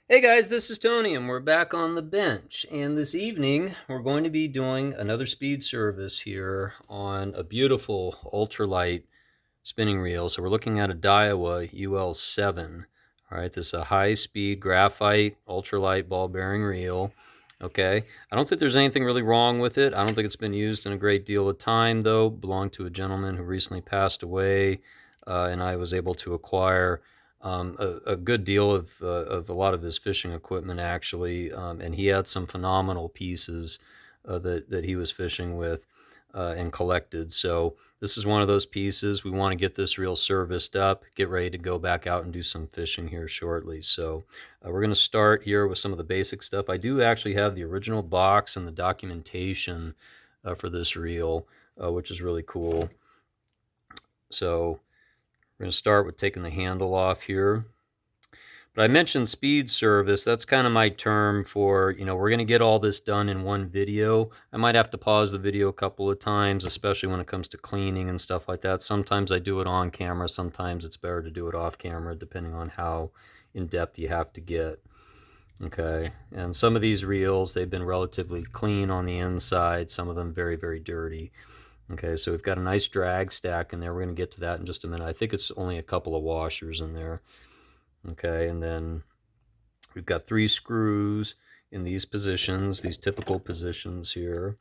Hey guys, this is Tony, and we're back on the bench. And this evening, we're going to be doing another speed service here on a beautiful ultralight spinning reel. So we're looking at a Daiwa UL7. All right, this is a high-speed graphite ultralight ball bearing reel. Okay, I don't think there's anything really wrong with it. I don't think it's been used in a great deal of time, though. Belonged to a gentleman who recently passed away, and I was able to acquire a good deal of a lot of his fishing equipment, actually, and he had some phenomenal pieces that he was fishing with and collected. So this is one of those pieces. We want to get this reel serviced up, get ready to go back out and do some fishing here shortly. So we're going to start here with some of the basic stuff. I do actually have the original box and the documentation for this reel, which is really cool. So we're going to start with taking the handle off here. But I mentioned speed service. That's kind of my term for, we're going to get all this done in one video. I might have to pause the video a couple of times, especially when it comes to cleaning and stuff like that. Sometimes I do it on camera. Sometimes it's better to do it off camera, depending on how in depth you have to get. Okay, and some of these reels, they've been relatively clean on the inside. Some of them very, very dirty. Okay, so we've got a nice drag stack in there. We're going to get to that in just a minute. I think it's only a couple of washers in there. Okay, and then we've got 3 screws in these positions, these typical positions here.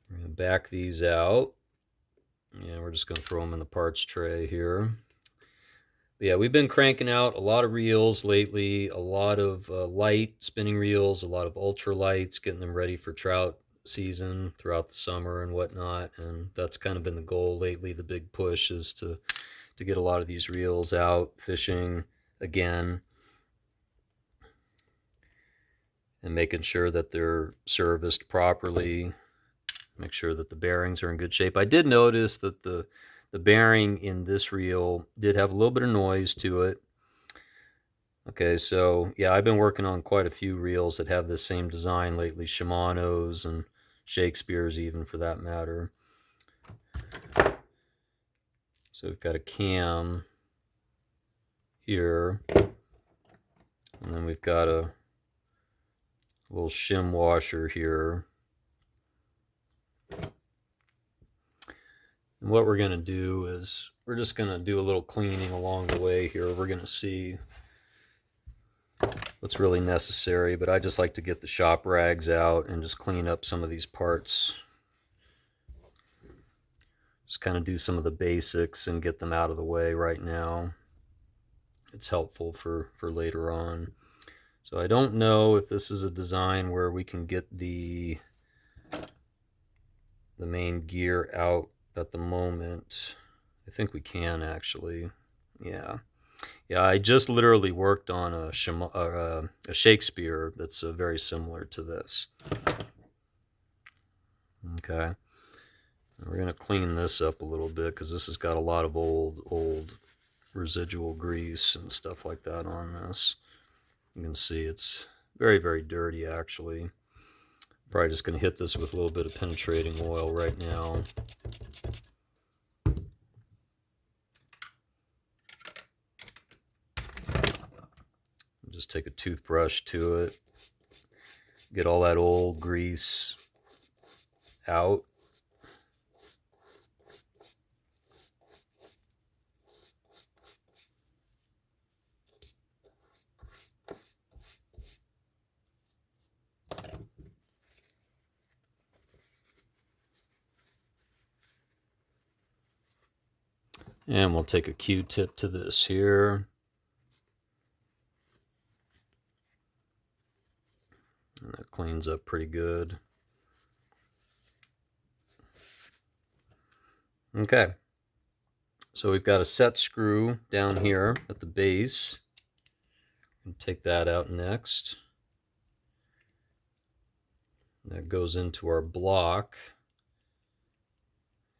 We're going to back these out. And we're just going to throw them in the parts tray here. But yeah, we've been cranking out a lot of reels lately, a lot of light spinning reels, a lot of ultra lights, getting them ready for trout season throughout the summer and whatnot. And that's kind of been the goal lately. The big push is to get a lot of these reels out fishing again and making sure that they're serviced properly, make sure that the bearings are in good shape. I did notice that the bearing in this reel did have a little bit of noise to it. Okay, so yeah, I've been working on quite a few reels that have this same design lately, Shimano's and Shakespeare's even, for that matter. So we've got a cam here, and then we've got a little shim washer here. And what we're going to do is we're just going to do a little cleaning along the way here. We're going to see what's really necessary, but I just like to get the shop rags out and just clean up some of these parts. Just kind of do some of the basics and get them out of the way right now. It's helpful for later on. So I don't know if this is a design where we can get the main gear out at the moment. I think we can, actually. Yeah. Yeah, I just literally worked on a Shakespeare that's very similar to this. Okay. We're going to clean this up a little bit because this has got a lot of old residual grease and stuff like that on this. You can see it's very, very dirty, actually. Probably just going to hit this with a little bit of penetrating oil right now. Just take a toothbrush to it. Get all that old grease out. And we'll take a Q-tip to this here. And that cleans up pretty good. Okay. So we've got a set screw down here at the base. And take that out next. That goes into our block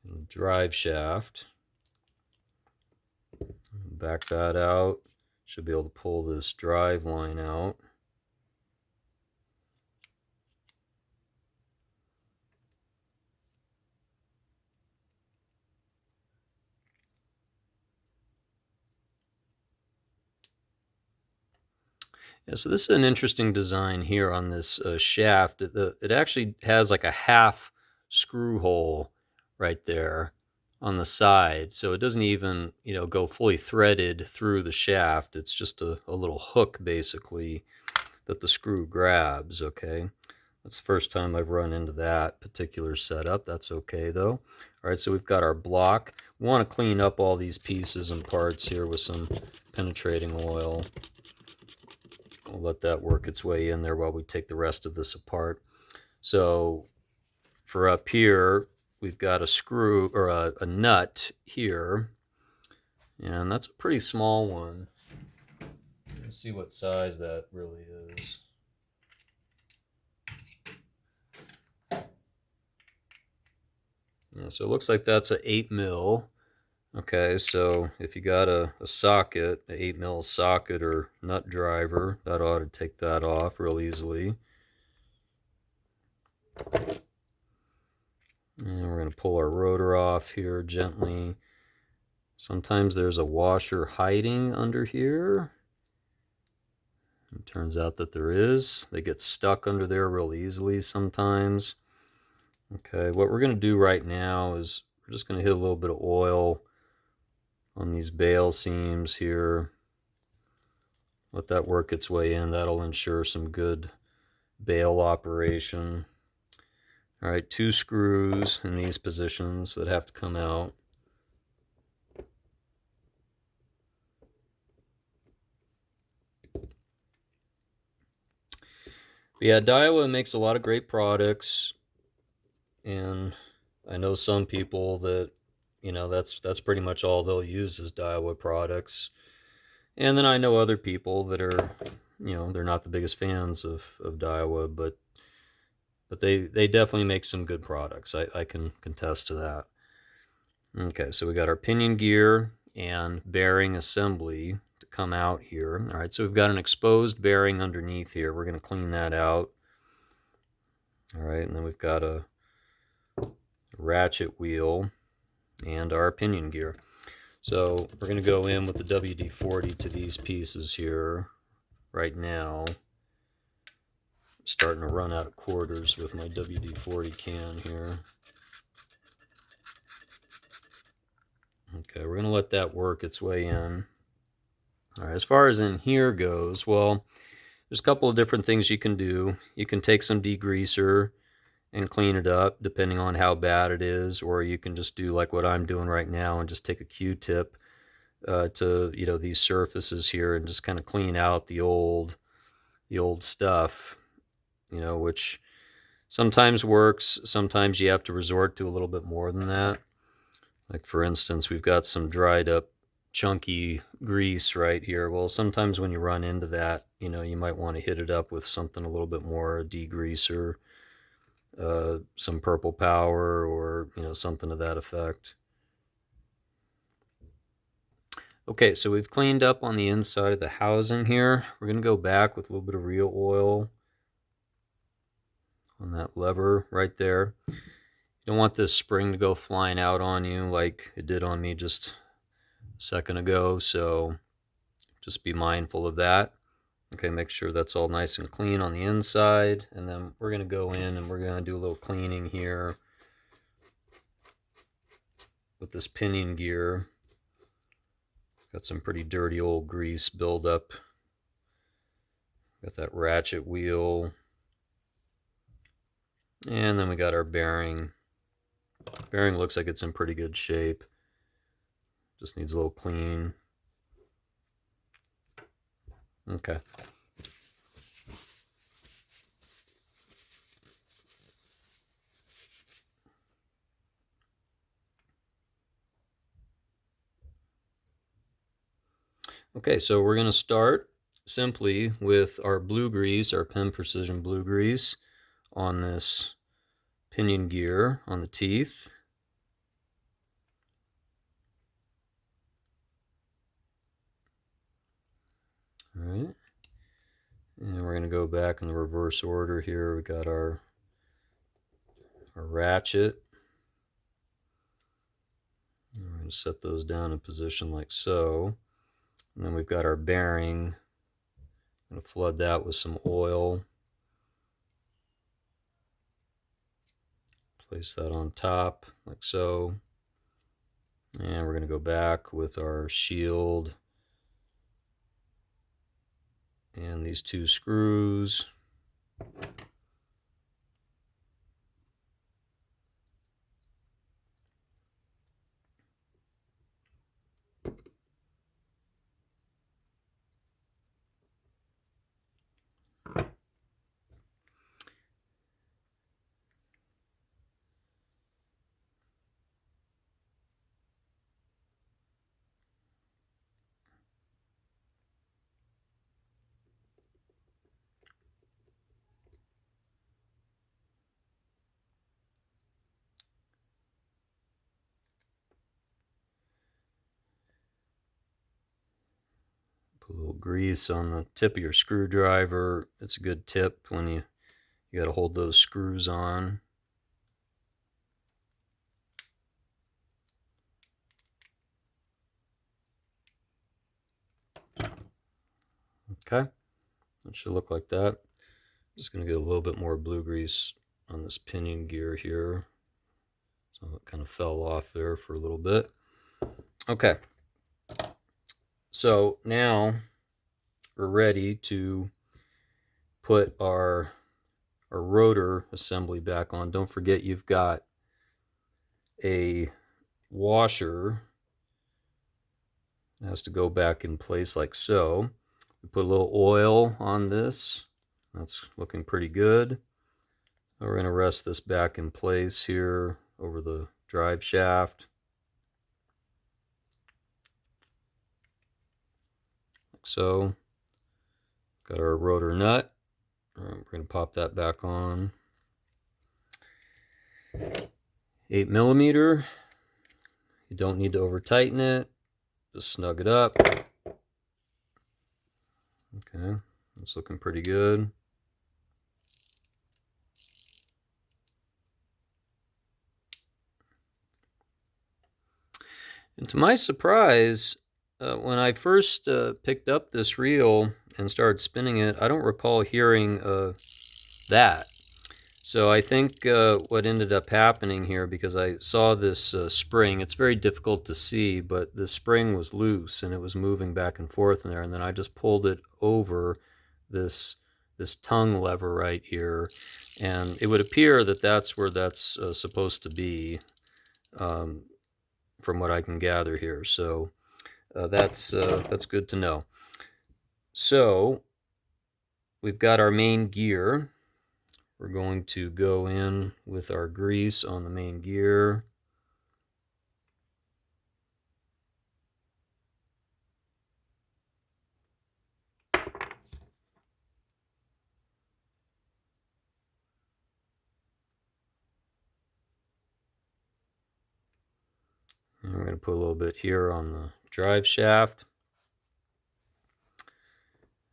and drive shaft. Back that out. Should be able to pull this drive line out. Yeah, so this is an interesting design here on this shaft. It actually has like a half screw hole right there on the side. So it doesn't even, go fully threaded through the shaft. It's just a little hook basically that the screw grabs, okay? That's the first time I've run into that particular setup. That's okay though. All right, so we've got our block. We want to clean up all these pieces and parts here with some penetrating oil. We'll let that work its way in there while we take the rest of this apart. So for up here, we've got a screw or a nut here, and that's a pretty small one. Let's see what size that really is. Yeah, so it looks like that's a 8 mil. Okay, so if you got a socket, an 8 mil socket or nut driver, that ought to take that off real easily. And we're going to pull our rotor off here gently. Sometimes there's a washer hiding under here. It turns out that there is. They get stuck under there real easily sometimes. Okay, what we're going to do right now is we're just going to hit a little bit of oil on these bail seams here. Let that work its way in. That'll ensure some good bail operation. All right, 2 screws in these positions that have to come out. But yeah, Daiwa makes a lot of great products, and I know some people that, that's pretty much all they'll use is Daiwa products. And then I know other people that are, they're not the biggest fans of Daiwa, but they definitely make some good products. I can contest to that. Okay, so we got our pinion gear and bearing assembly to come out here. All right, so we've got an exposed bearing underneath here. We're going to clean that out. All right, and then we've got a ratchet wheel and our pinion gear. So we're going to go in with the WD-40 to these pieces here right now. I'm starting to run out of quarters with my WD-40 can here. Okay, we're going to let that work its way in. All right, as far as in here goes, well, there's a couple of different things you can do. You can take some degreaser and clean it up depending on how bad it is, or you can just do like what I'm doing right now and just take a Q-tip to these surfaces here and just kind of clean out the old stuff, which sometimes works. Sometimes you have to resort to a little bit more than that. Like for instance, we've got some dried up chunky grease right here. Well, sometimes when you run into that, you might want to hit it up with something a little bit more degreaser, some purple power, or something to that effect. Okay, so we've cleaned up on the inside of the housing here. We're going to go back with a little bit of real oil on that lever right there. You don't want this spring to go flying out on you like it did on me just a second ago, so just be mindful of that. Okay, make sure that's all nice and clean on the inside, and then we're going to go in and we're going to do a little cleaning here with this pinion gear. Got some pretty dirty old grease buildup. Got that ratchet wheel. And then we got our bearing. Bearing looks like it's in pretty good shape. Just needs a little clean. Okay. Okay, so we're going to start simply with our blue grease, our Pen Precision blue grease on this pinion gear on the teeth. All right. And we're going to go back in the reverse order here. We got our ratchet. We're going to set those down in position like so. And then we've got our bearing I'm going to flood that with some oil. Place that on top like so. And we're going to go back with our shield and these 2 screws. Put a little grease on the tip of your screwdriver. It's a good tip when you got to hold those screws on. Okay, it should look like that. Just going to get a little bit more blue grease on this pinion gear here. So it kind of fell off there for a little bit. Okay, so now we're ready to put our rotor assembly back on. Don't forget you've got a washer. It has to go back in place like so. We put a little oil on this. That's looking pretty good. We're going to rest this back in place here over the drive shaft. Like so. Got our rotor nut. We're going to pop that back on. 8mm. You don't need to over tighten it. Just snug it up. Okay, it's looking pretty good. And to my surprise, when I first picked up this reel and started spinning it, I don't recall hearing that. So I think what ended up happening here, because I saw this spring, it's very difficult to see, but the spring was loose and it was moving back and forth in there, and then I just pulled it over this tongue lever right here, and it would appear that that's where that's supposed to be, from what I can gather here. So that's good to know. So we've got our main gear. We're going to go in with our grease on the main gear. And we're going to put a little bit here on the drive shaft.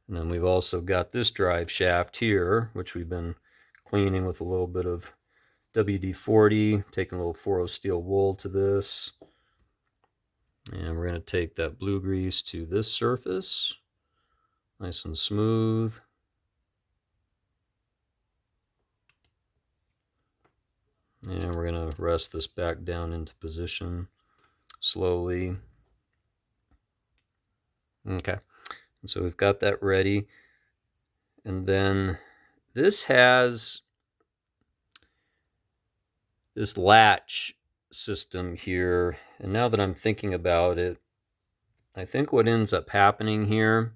And then we've also got this drive shaft here, which we've been cleaning with a little bit of WD-40, taking a little 4-0 steel wool to this. And we're going to take that blue grease to this surface, nice and smooth. And we're going to rest this back down into position slowly. Okay, and so we've got that ready. And then this has this latch system here. And now that I'm thinking about it, I think what ends up happening here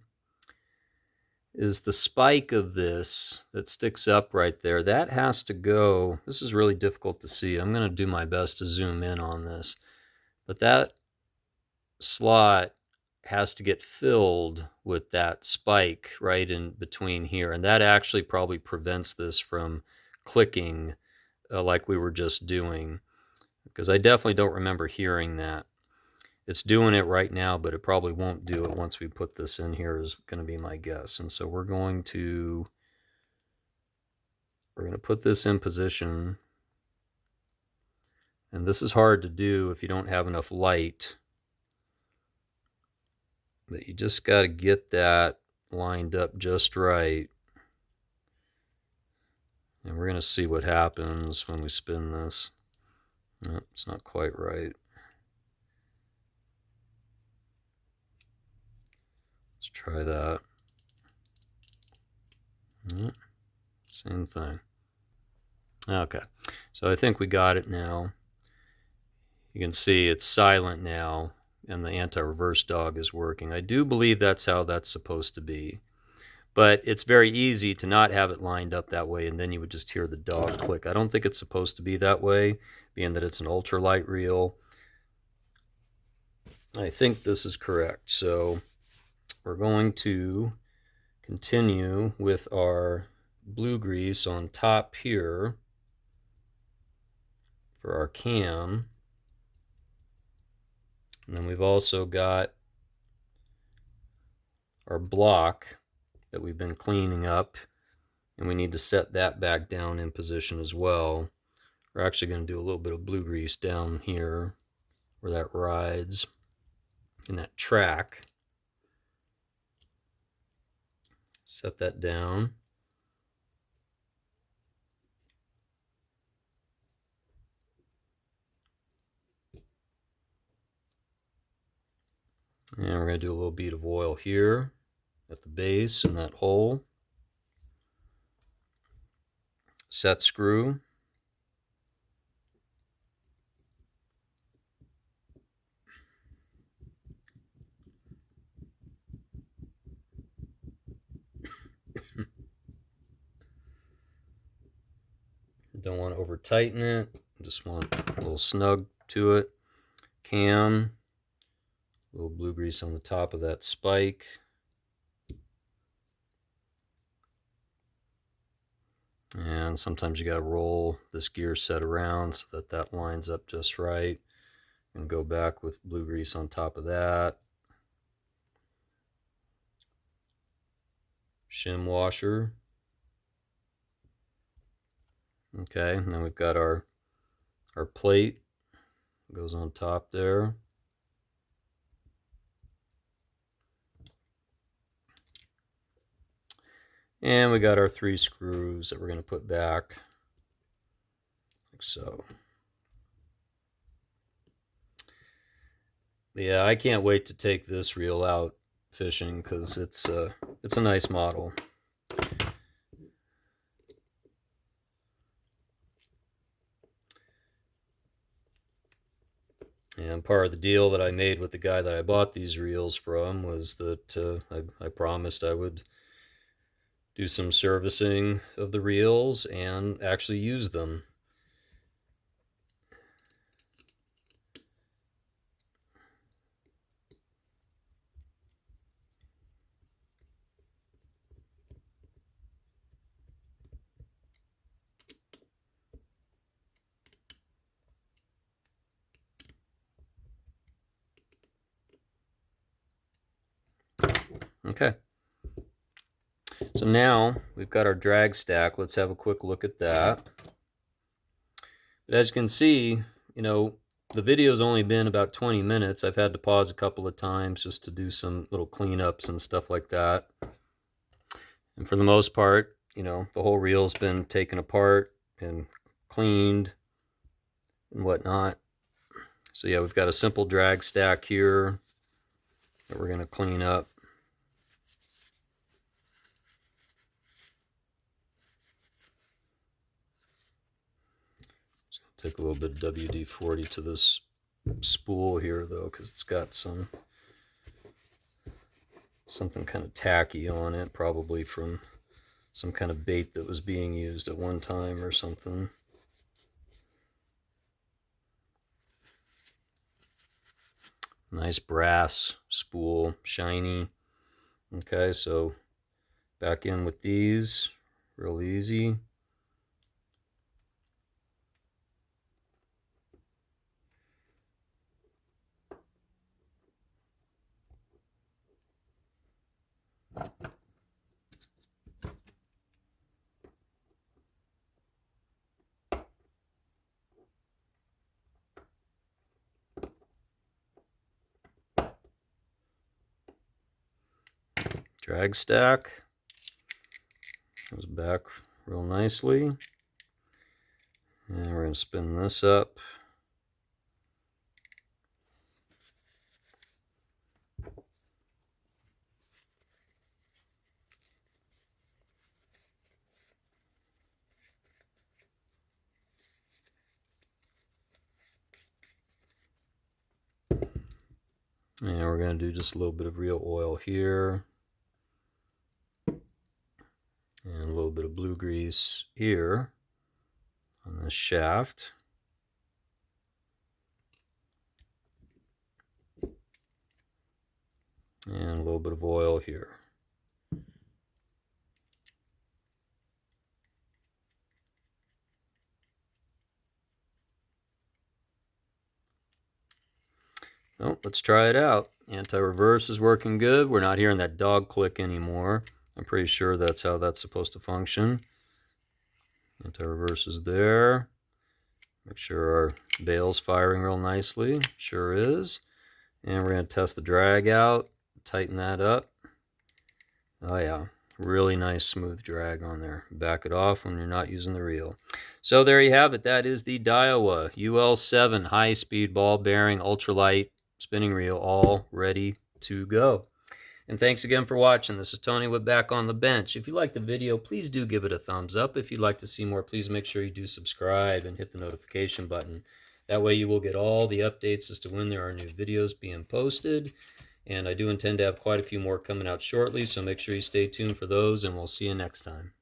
is the spike of this that sticks up right there, that has to go. This is really difficult to see. I'm going to do my best to zoom in on this. But that slot has to get filled with that spike right in between here. And that actually probably prevents this from clicking like we were just doing. Because I definitely don't remember hearing that. It's doing it right now, but it probably won't do it once we put this in here, is going to be my guess. And so we're going to put this in position. And this is hard to do if you don't have enough light. But you just got to get that lined up just right. And we're going to see what happens when we spin this. Nope, it's not quite right. Let's try that. Nope, same thing. Okay, so I think we got it now. You can see it's silent now, and the anti-reverse dog is working. I do believe that's how that's supposed to be. But it's very easy to not have it lined up that way, and then you would just hear the dog click. I don't think it's supposed to be that way, being that it's an ultralight reel. I think this is correct. So we're going to continue with our blue grease on top here for our cam. And then we've also got our block that we've been cleaning up, and we need to set that back down in position as well. We're actually going to do a little bit of blue grease down here where that rides in that track. Set that down. And we're going to do a little bead of oil here at the base in that hole. Set screw. Don't want to over tighten it. Just want a little snug to it. Cam. A little blue grease on the top of that spike. And sometimes you got to roll this gear set around so that that lines up just right. And go back with blue grease on top of that. Shim washer. Okay, and then we've got our plate. Goes on top there. And we got our 3 screws that we're going to put back, like so. Yeah, I can't wait to take this reel out fishing because it's a nice model. And part of the deal that I made with the guy that I bought these reels from was that I promised I would do some servicing of the reels and actually use them. Okay. So now we've got our drag stack. Let's have a quick look at that. But as you can see, you know, the video's only been about 20 minutes. I've had to pause a couple of times just to do some little cleanups and stuff like that. And for the most part, you know, the whole reel's been taken apart and cleaned and whatnot. So yeah, we've got a simple drag stack here that we're going to clean up. Take a little bit of WD-40 to this spool here though, because it's got something kind of tacky on it, probably from some kind of bait that was being used at one time or something. Nice brass spool, shiny. Okay, so back in with these, real easy. Drag stack goes back real nicely. And we're going to spin this up. And we're going to do just a little bit of real oil here. And a little bit of blue grease here on this shaft. And a little bit of oil here. Oh, let's try it out. Anti-reverse is working good. We're not hearing that dog click anymore. I'm pretty sure that's how that's supposed to function. Anti-reverse is there. Make sure our bail's firing real nicely. Sure is. And we're going to test the drag out. Tighten that up. Oh yeah, really nice smooth drag on there. Back it off when you're not using the reel. So there you have it. That is the Daiwa UL7 high-speed ball bearing ultralight spinning reel, all ready to go. And thanks again for watching. This is Tony with Back on the Bench. If you liked the video, please do give it a thumbs up. If you'd like to see more, please make sure you do subscribe and hit the notification button. That way you will get all the updates as to when there are new videos being posted. And I do intend to have quite a few more coming out shortly, so make sure you stay tuned for those, and we'll see you next time.